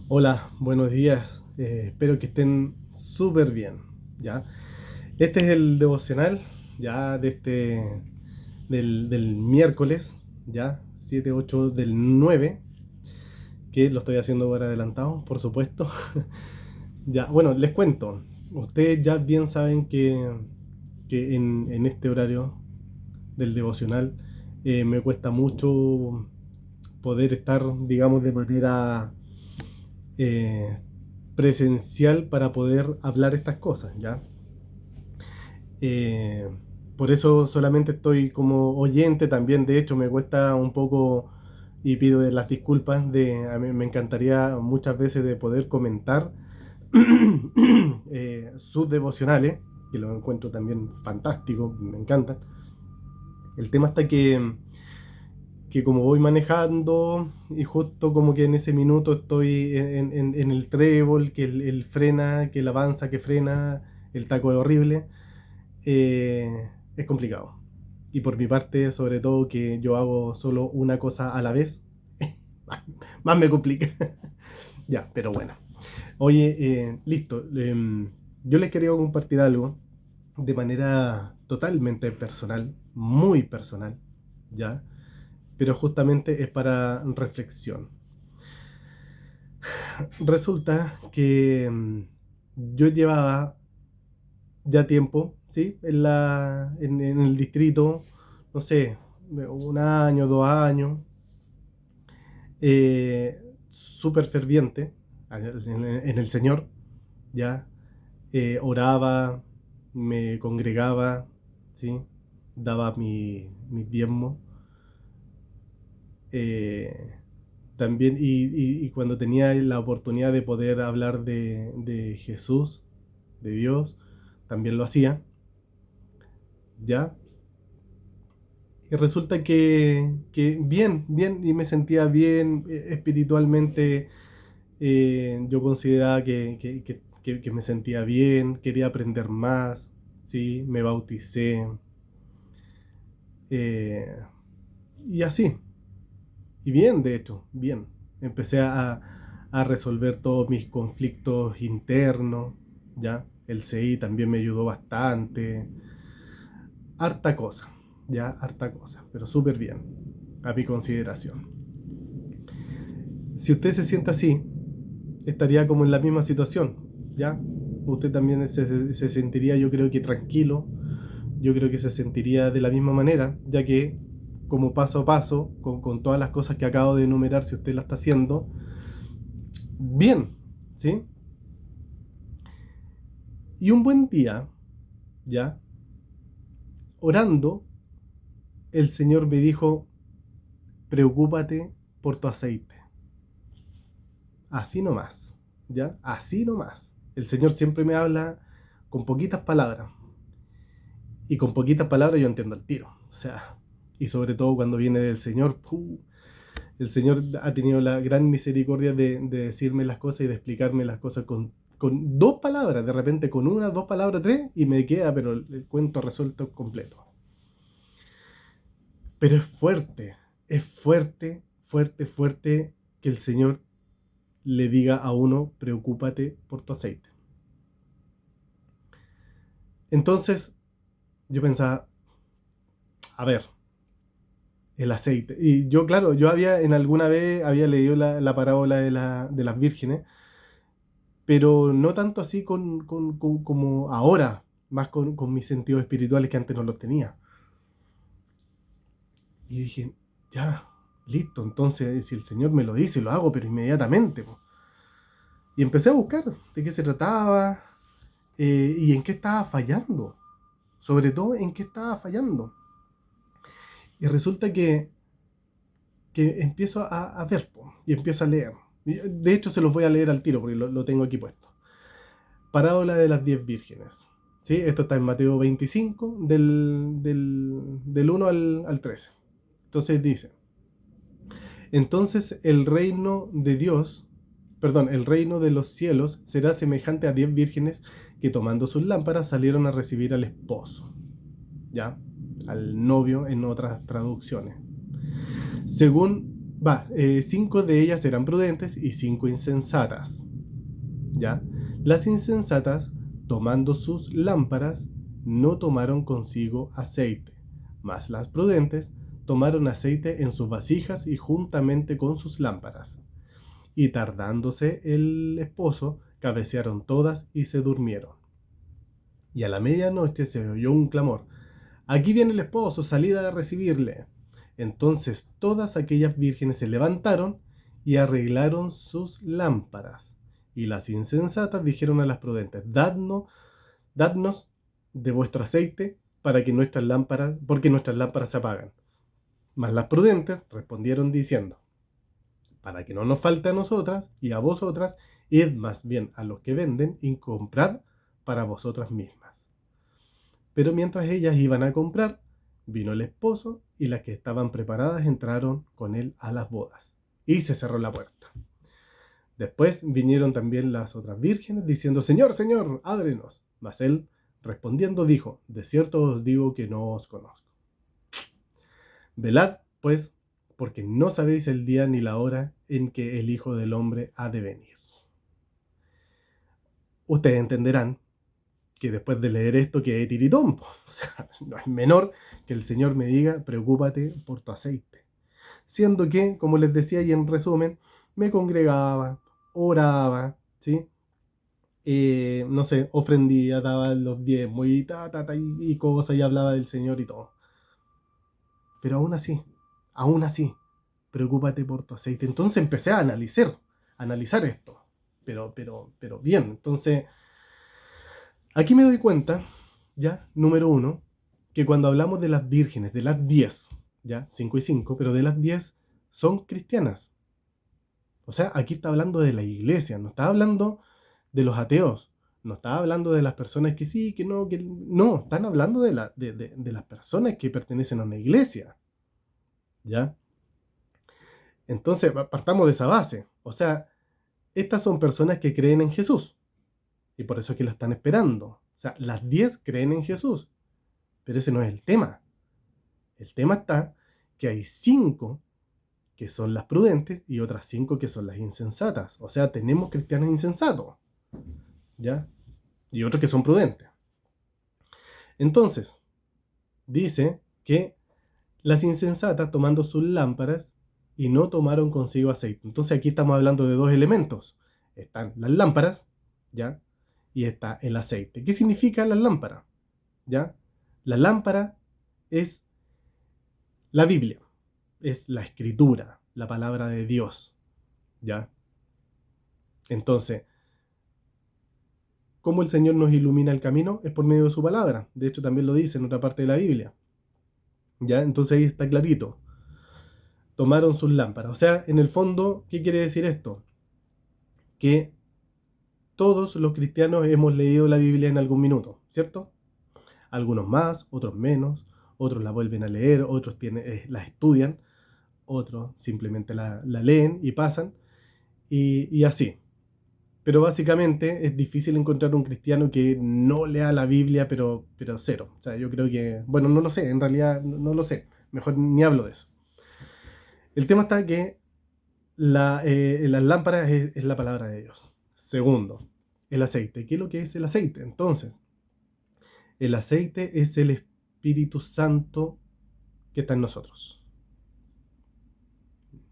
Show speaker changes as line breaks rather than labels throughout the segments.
Hola, buenos días. Espero que estén súper bien, ¿ya? Este es el devocional, ya del miércoles, ya, 7-8 del 9, que lo estoy haciendo por adelantado, por supuesto. Ya, bueno, les cuento. Ustedes ya bien saben que en este horario del devocional me cuesta mucho poder estar, digamos, de manera eh, presencial para poder hablar estas cosas, ¿ya? Eh, por eso solamente estoy como oyente también, de hecho me cuesta un poco y pido las disculpas, a mí me encantaría muchas veces de poder comentar sus devocionales, que los encuentro también fantásticos, me encantan. El tema está que como voy manejando y justo como que en ese minuto estoy en el trébol, que el frena, que el avanza, que frena, el taco es horrible, es complicado. Y por mi parte, sobre todo que yo hago solo una cosa a la vez, más me complica. Ya, pero bueno. Oye, listo. Yo les quería compartir algo de manera totalmente personal, muy personal, ¿ya? Pero justamente es para reflexión. Resulta que yo llevaba ya tiempo, ¿sí? En el distrito, no sé, 1 año, 2 años, súper ferviente en el Señor, ¿ya? Oraba, me congregaba, ¿sí? Daba mi diezmo. eh, También, y cuando tenía la oportunidad de poder hablar de Jesús, de Dios, también lo hacía, ¿ya? Y resulta que bien, bien, y me sentía bien espiritualmente. Yo consideraba que me sentía bien, quería aprender más, ¿sí? Me bauticé, eh, y así. Y bien, de hecho, bien. Empecé a resolver todos mis conflictos internos, ¿ya? El CI también me ayudó bastante. Harta cosa, ¿ya? Harta cosa, pero súper bien, a mi consideración. Si usted se siente así, estaría como en la misma situación, ¿ya? Usted también se sentiría, yo creo que tranquilo, yo creo que se sentiría de la misma manera, ya que como paso a paso, con todas las cosas que acabo de enumerar, si usted la está haciendo, bien, ¿sí? Y un buen día, ¿ya? Orando, el Señor me dijo, preocúpate por tu aceite. Así nomás, ¿ya? Así nomás. El Señor siempre me habla con poquitas palabras. Y con poquitas palabras yo entiendo el tiro. O sea, y sobre todo cuando viene del Señor, el Señor ha tenido la gran misericordia de decirme las cosas y de explicarme las cosas con 2 palabras, de repente con 1, 2 palabras, 3, y me queda, pero el cuento resuelto completo. Pero es fuerte, fuerte, fuerte que el Señor le diga a uno, preocúpate por tu aceite. Entonces, yo pensaba, a ver, el aceite. Y yo, claro, yo había en alguna vez había leído la parábola de las vírgenes, pero no tanto así como ahora, más con mis sentidos espirituales que antes no los tenía. Y dije, ya, listo, entonces si el Señor me lo dice, lo hago, pero inmediatamente, po. Y empecé a buscar de qué se trataba, y en qué estaba fallando, sobre todo en qué estaba fallando. Y resulta que empiezo a ver, po, y empiezo a leer. De hecho, se los voy a leer al tiro porque lo tengo aquí puesto. Parábola de las 10 vírgenes. ¿Sí? Esto está en Mateo 25, del 1 al 13. Entonces dice, entonces el reino de Dios, perdón, el reino de los cielos será semejante a 10 vírgenes que tomando sus lámparas salieron a recibir al esposo, ¿ya? Al novio en otras traducciones. Según 5 de ellas eran prudentes y 5 insensatas. ¿Ya? Las insensatas, tomando sus lámparas, no tomaron consigo aceite, mas las prudentes tomaron aceite en sus vasijas y juntamente con sus lámparas. Y tardándose el esposo, cabecearon todas y se durmieron. Y a la medianoche se oyó un clamor: «Aquí viene el esposo, salid a recibirle». Entonces todas aquellas vírgenes se levantaron y arreglaron sus lámparas. Y las insensatas dijeron a las prudentes: dadnos de vuestro aceite para que nuestras lámparas, porque nuestras lámparas se apagan. Mas las prudentes respondieron diciendo: para que no nos falte a nosotras y a vosotras, id más bien a los que venden y comprad para vosotras mismas. Pero mientras ellas iban a comprar, vino el esposo y las que estaban preparadas entraron con él a las bodas. Y se cerró la puerta. Después vinieron también las otras vírgenes diciendo: Señor, Señor, ábrenos. Mas él respondiendo dijo: de cierto os digo que no os conozco. Velad, pues, porque no sabéis el día ni la hora en que el Hijo del Hombre ha de venir. Ustedes entenderán que después de leer esto quedé tiritón. O sea, no es menor que el Señor me diga: preocúpate por tu aceite. Siendo que, como les decía y en resumen, me congregaba, oraba, ¿sí? No sé, ofrendía, daba los diezmos y cosas, y hablaba del Señor y todo. Pero aún así, preocúpate por tu aceite. Entonces empecé a analizar esto. Pero bien, entonces, aquí me doy cuenta, ya, número uno, que cuando hablamos de las vírgenes, de las 10, ya, 5 y 5, pero de las 10 son cristianas. O sea, aquí está hablando de la iglesia, no está hablando de los ateos, no está hablando de las personas que sí, que no, están hablando de las personas que pertenecen a una iglesia, ¿ya? Entonces, partamos de esa base. O sea, estas son personas que creen en Jesús y por eso es que la están esperando. O sea, las 10 creen en Jesús, pero ese no es el tema. El tema está que hay 5 que son las prudentes y otras 5 que son las insensatas. O sea, tenemos cristianos insensatos, ¿ya? Y otros que son prudentes. Entonces, dice que las insensatas tomando sus lámparas y no tomaron consigo aceite. Entonces aquí estamos hablando de dos elementos. Están las lámparas, ¿ya? Y está el aceite. ¿Qué significa la lámpara? ¿Ya? La lámpara es la Biblia, es la escritura, la palabra de Dios, ¿ya? Entonces, ¿cómo el Señor nos ilumina el camino? Es por medio de su palabra. De hecho, también lo dice en otra parte de la Biblia, ¿ya? Entonces ahí está clarito. Tomaron sus lámparas. O sea, en el fondo, ¿qué quiere decir esto? Que todos los cristianos hemos leído la Biblia en algún minuto, ¿cierto? Algunos más, otros menos, otros la vuelven a leer, otros la estudian, otros simplemente la leen y pasan, y así. Pero básicamente es difícil encontrar un cristiano que no lea la Biblia, pero cero. O sea, yo creo que, bueno, no lo sé, en realidad no lo sé. Mejor ni hablo de eso. El tema está que las lámparas es la palabra de Dios. Segundo, el aceite. ¿Qué es lo que es el aceite? Entonces, el aceite es el Espíritu Santo que está en nosotros.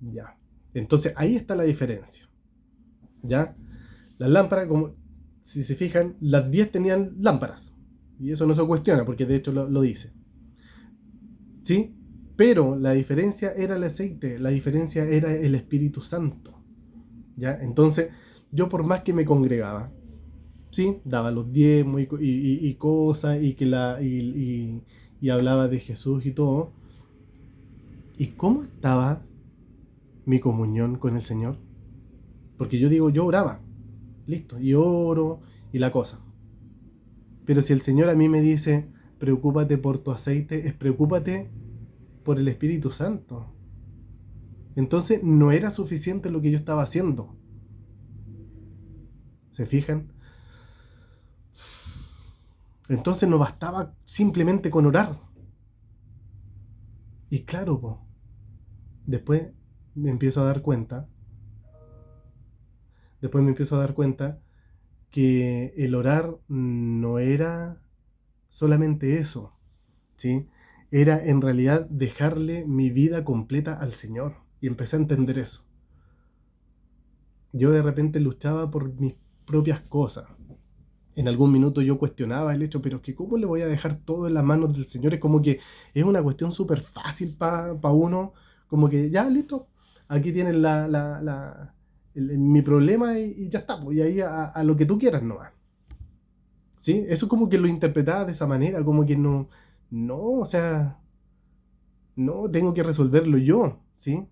Ya. Entonces, ahí está la diferencia. ¿Ya? Las lámparas, como si se fijan, las 10 tenían lámparas. Y eso no se cuestiona, porque de hecho lo dice. ¿Sí? Pero la diferencia era el aceite, la diferencia era el Espíritu Santo. ¿Ya? Entonces, yo por más que me congregaba, ¿sí? Daba los diezmos y cosas, y hablaba de Jesús y todo. ¿Y cómo estaba mi comunión con el Señor? Porque yo digo, yo oraba, listo, y oro y la cosa. Pero si el Señor a mí me dice: preocúpate por tu aceite, es preocúpate por el Espíritu Santo. Entonces no era suficiente lo que yo estaba haciendo. ¿Se fijan? Entonces no bastaba simplemente con orar. Y claro, después me empiezo a dar cuenta, después me empiezo a dar cuenta que el orar no era solamente eso, ¿sí? Era en realidad dejarle mi vida completa al Señor. Y empecé a entender eso. Yo de repente luchaba por mis propias cosas. En algún minuto yo cuestionaba el hecho, pero es que ¿cómo le voy a dejar todo en las manos del Señor? Es como que es una cuestión súper fácil para uno, como que ya, listo, aquí tienes mi problema y ya está, pues, y ahí a lo que tú quieras nomás. ¿Sí? Eso como que lo interpretaba de esa manera, como que no, o sea, no, tengo que resolverlo yo, ¿sí?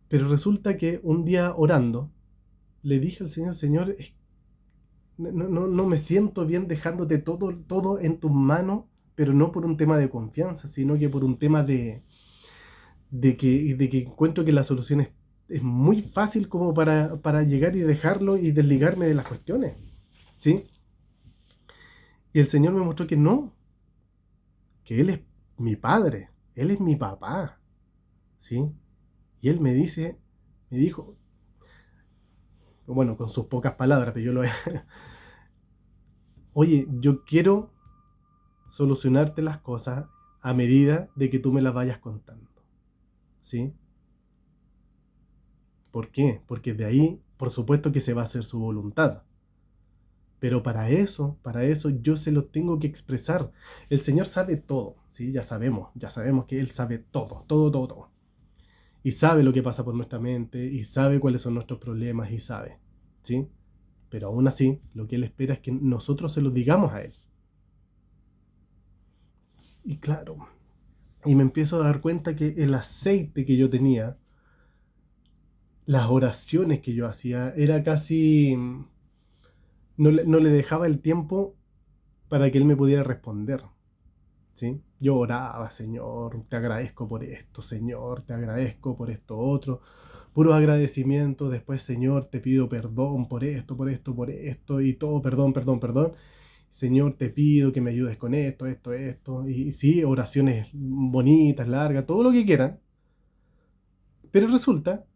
Pero resulta que un día orando, le dije al Señor, Señor, no me siento bien dejándote todo en tus manos, pero no por un tema de confianza, sino que por un tema de que encuentro que la solución es muy fácil como para llegar y dejarlo y desligarme de las cuestiones, ¿sí? Y el Señor me mostró que no, que Él es mi padre, Él es mi papá, ¿sí? Y Él me dijo, bueno, con sus pocas palabras, pero yo lo... Oye, yo quiero solucionarte las cosas a medida de que tú me las vayas contando, ¿sí? ¿Por qué? Porque de ahí, por supuesto que se va a hacer su voluntad. Pero para eso yo se lo tengo que expresar. El Señor sabe todo, ¿sí? Ya sabemos que Él sabe todo. Y sabe lo que pasa por nuestra mente, y sabe cuáles son nuestros problemas, y sabe, ¿sí? Pero aún así, lo que Él espera es que nosotros se lo digamos a Él. Y claro, y me empiezo a dar cuenta que el aceite que yo tenía, las oraciones que yo hacía, era casi... no le dejaba el tiempo para que Él me pudiera responder, ¿sí? Yo oraba, Señor, te agradezco por esto, Señor, te agradezco por esto otro, puro agradecimiento, después, Señor, te pido perdón por esto, y todo, perdón. Señor, te pido que me ayudes con esto, y sí, oraciones bonitas, largas, todo lo que quieran, pero resulta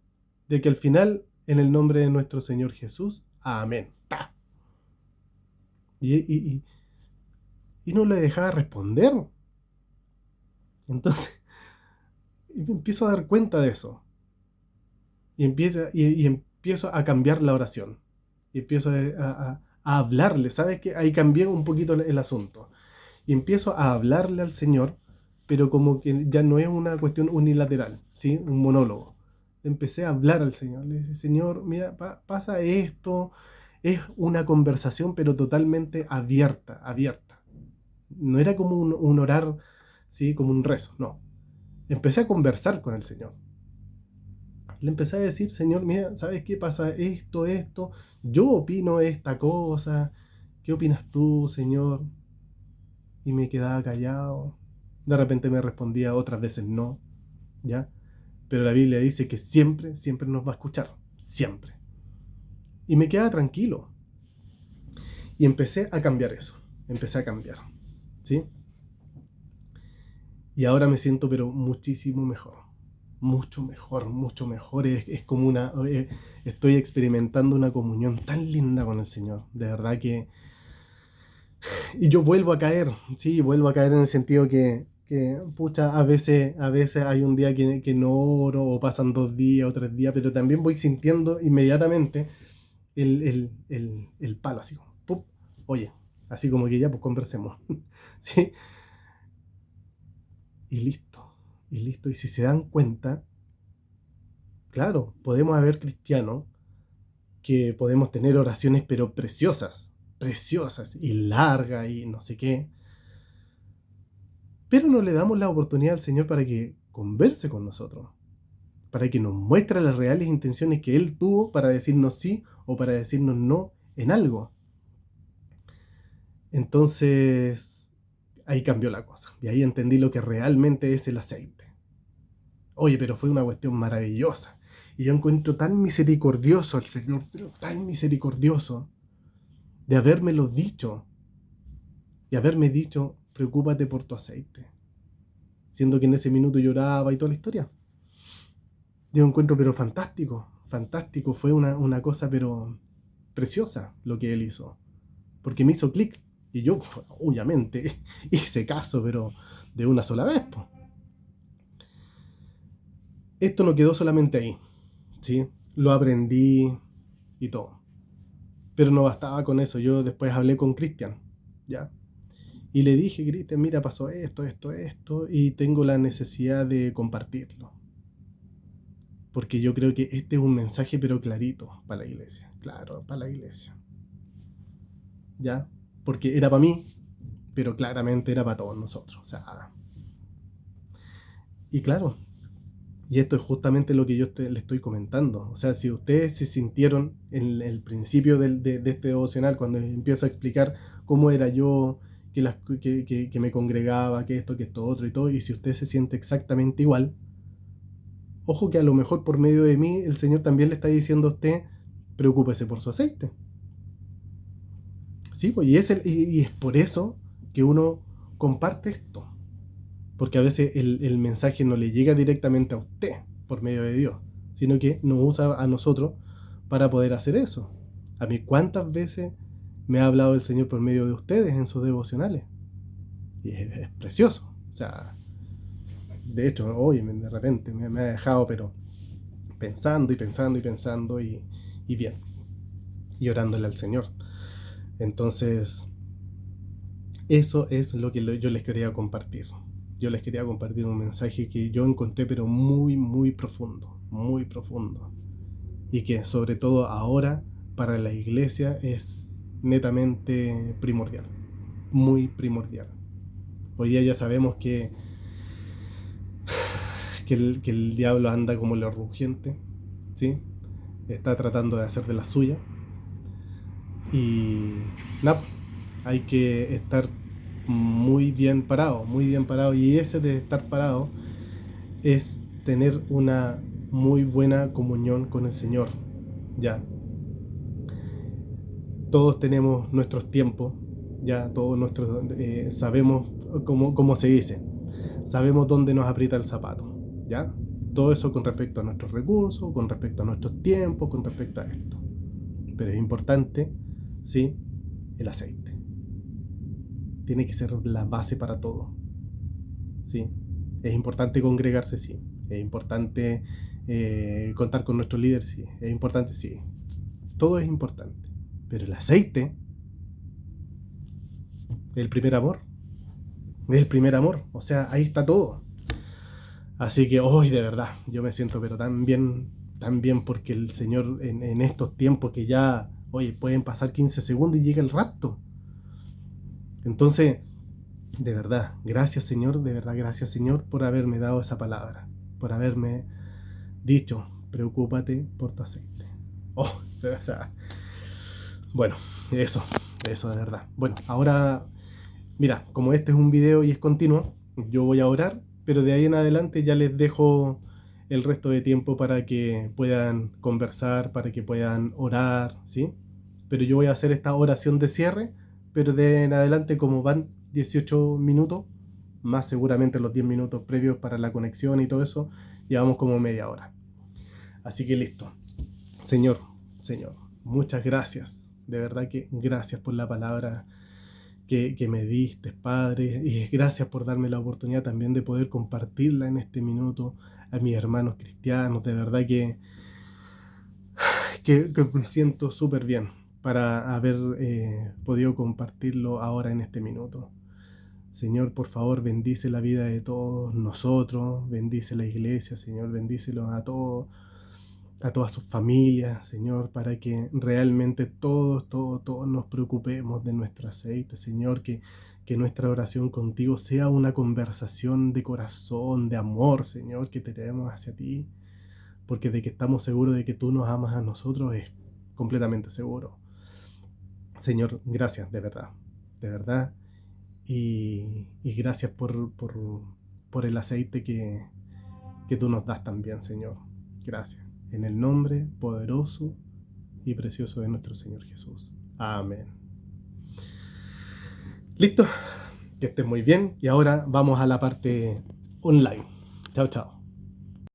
de que al final, en el nombre de nuestro Señor Jesús, amén. ¡Ta! Y, y, y, y no le dejaba responder. Entonces, y me empiezo a dar cuenta de eso. Y empiezo a cambiar la oración. Y empiezo a hablarle. ¿Sabes qué? Ahí cambié un poquito el asunto. Y empiezo a hablarle al Señor, pero como que ya no es una cuestión unilateral, ¿sí? Un monólogo. Empecé a hablar al Señor. Le dije, Señor, mira, pasa esto. Es una conversación, pero totalmente abierta. No era como un orar, ¿sí? Como un rezo, no. Empecé a conversar con el Señor. Le empecé a decir, Señor, mira, ¿sabes qué pasa? Esto, yo opino esta cosa, ¿qué opinas tú, Señor? Y me quedaba callado. De repente me respondía, otras veces no, ¿ya? Pero la Biblia dice que siempre nos va a escuchar, siempre. Y me quedaba tranquilo. Y empecé a cambiar eso, empecé a cambiar, ¿sí? Y ahora me siento pero muchísimo mejor. Mucho mejor. Es como estoy experimentando una comunión tan linda con el Señor. De verdad que... Y yo vuelvo a caer, sí, vuelvo a caer en el sentido pucha, a veces hay un día que no oro, o pasan 2 días o 3 días, pero también voy sintiendo inmediatamente el palo, así como, ¡pup! Oye, así como que ya, pues conversemos, ¿sí? Y listo, y listo. Y si se dan cuenta, claro, podemos haber cristianos que podemos tener oraciones pero preciosas y largas y no sé qué, pero no le damos la oportunidad al Señor para que converse con nosotros, para que nos muestre las reales intenciones que Él tuvo para decirnos sí o para decirnos no en algo. Entonces, ahí cambió la cosa y ahí entendí lo que realmente es el aceite. Oye, pero fue una cuestión maravillosa. Y yo encuentro tan misericordioso al Señor, pero tan misericordioso, de habérmelo dicho y haberme dicho, preocúpate por tu aceite. siendo que en ese minuto lloraba y toda la historia. Yo encuentro, pero fantástico, fantástico, fue una cosa, pero preciosa lo que él hizo, porque me hizo clic, y yo, obviamente, hice caso, pero de una sola vez, po. Esto no quedó solamente ahí, ¿sí? Lo aprendí y todo. Pero no bastaba con eso. Yo después hablé con Cristian, ¿ya? Y le dije, Cristian, mira, pasó esto, esto, esto, y tengo la necesidad de compartirlo. Porque yo creo que este es un mensaje, pero clarito, para la iglesia. Claro, para la iglesia. ¿Ya? Porque era para mí, pero claramente era para todos nosotros. O sea, y claro, y esto es justamente lo que yo le estoy comentando. O sea, si ustedes se sintieron en el principio de este devocional, cuando empiezo a explicar cómo era yo, que me congregaba, que esto otro y todo, y si usted se siente exactamente igual, ojo que a lo mejor por medio de mí el Señor también le está diciendo a usted, preocúpese por su aceite. Sí, pues, y es por eso que uno comparte esto. Porque a veces el mensaje no le llega directamente a usted por medio de Dios, sino que nos usa a nosotros para poder hacer eso. A mí, ¿cuántas veces me ha hablado el Señor por medio de ustedes en sus devocionales? Y es precioso. O sea, de hecho, hoy de repente me ha dejado, pero pensando y pensando y pensando y bien, y orándole al Señor. Entonces, eso es lo que yo les quería compartir. Yo les quería compartir un mensaje que yo encontré pero muy, muy profundo, muy profundo. Y que sobre todo ahora para la iglesia es netamente primordial, muy primordial. Hoy día ya sabemos que el diablo anda como lo rugiente, ¿sí? Está tratando de hacer de la suya. Y nada, hay que estar muy bien parado, muy bien parado. Y ese de estar parado es tener una muy buena comunión con el Señor. Ya, todos tenemos nuestros tiempos, ya todos nuestros sabemos cómo se dice, sabemos dónde nos aprieta el zapato, ya. Todo eso con respecto a nuestros recursos, con respecto a nuestros tiempos, con respecto a esto. Pero es importante, sí, el aceite. Tiene que ser la base para todo, sí. Es importante congregarse, sí. Es importante contar con nuestro líder, sí. Es importante, sí. Todo es importante. Pero el aceite es el primer amor. Es el primer amor. O sea, ahí está todo. Así que hoy de verdad, yo me siento pero tan bien porque el Señor en estos tiempos que ya, oye, pueden pasar 15 segundos y llega el rapto. Entonces, de verdad, gracias Señor, de verdad, gracias Señor por haberme dado esa palabra, por haberme dicho, preocúpate por tu aceite. Oh, o sea, bueno, eso de verdad. Bueno, ahora, mira, como este es un video y es continuo, yo voy a orar, pero de ahí en adelante ya les dejo el resto de tiempo para que puedan conversar, para que puedan orar, ¿sí? Pero yo voy a hacer esta oración de cierre, pero de en adelante como van 18 minutos, más seguramente los 10 minutos previos para la conexión y todo eso, llevamos como media hora. Así que listo. Señor, Señor, muchas gracias. De verdad que gracias por la palabra que me diste, Padre, y gracias por darme la oportunidad también de poder compartirla en este minuto a mis hermanos cristianos. De verdad que me siento súper bien para haber podido compartirlo ahora en este minuto. Señor, por favor, bendice la vida de todos nosotros, bendice la iglesia, Señor, bendícelos a todas sus familias, Señor, para que realmente todos nos preocupemos de nuestro aceite, Señor, que nuestra oración contigo sea una conversación de corazón, de amor, Señor, que tenemos hacia ti, porque de que estamos seguros de que tú nos amas a nosotros es completamente seguro. Señor, gracias, de verdad, y gracias por el aceite que tú nos das también, Señor. Gracias. En el nombre poderoso y precioso de nuestro Señor Jesús. Amén. Listo. Que estés muy bien. Y ahora vamos a la parte online. Chao, chao.